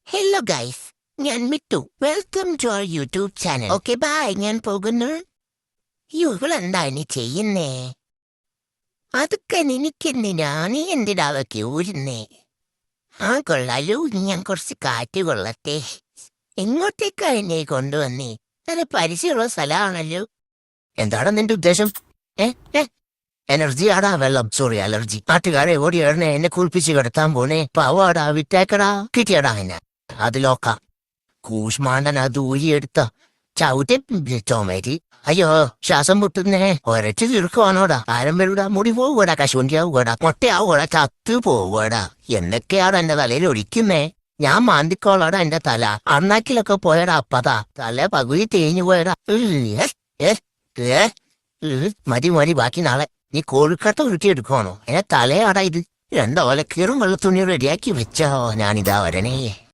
Hello guys, ഞാൻ Mittu. Welcome to our YouTube channel. Okay bye, ഞാൻ പോകുന്നു. ഇവളെന്താ ഇനി ചെയ്യുന്നേ? അതൊക്കെ നിനക്കെന്തിനാ? നീ എന്തിനാ അതൊക്കെ ഊരുന്നേ? ആ കൊള്ളാലോ, ഞാൻ കുറച്ച് കാറ്റ് കൊള്ളട്ടെ. എങ്ങോട്ടേക്കാ എന്നെ കൊണ്ടുവന്നേ? നല്ല പരിചയമുള്ള സ്ഥലമാണല്ലോ. എന്താണ് നിന്റെ ഉദ്ദേശം? ഏ ഏ എനർജി ആടാ വെള്ളം, സോറി അലർജി. നാട്ടുകാരെ ഓടി എറിഞ്ഞെ എന്നെ കുളിപ്പിച്ച് കിടത്താൻ പോണേ. പാവാടാ, വിട്ടേക്കടാ. കിട്ടിയടാ എന്നെ. അതിലോക്കാം കൂഷ്മാണ്ടൻ അത് ഊരിയെടുത്ത ചവിട്ടി ചുമരി. അയ്യോ, ശ്വാസം മുട്ടുന്നേ. ഒരച്ചു തീർക്കുവാണോടാ. ആരം വരൂടാ, മുടി പോവുകടാ, കശുവണ്ടിയാവുകടാ, മുട്ടയാവുകടാ, ചത്തു പോവുകടാ. എന്തൊക്കെയാണ് എന്റെ തലയിൽ ഒഴിക്കുന്നേ? ഞാൻ മാന്തിക്കോളാടാ എന്റെ തല. അണ്ണാക്കിലൊക്കെ പോയടാ അപ്പതാ. തല പകുതി തേഞ്ഞു പോയടാ. മതി മതി, ബാക്കി നാളെ. നീ കോഴിക്കട്ട ഉരുട്ടിയെടുക്കുവാണോ? എന്നെ തലയാടാ ഇത്. 2 ഓലക്കീറും വെള്ളത്തുണി റെഡിയാക്കി വെച്ചോ. ഞാനിതാ വരണേ.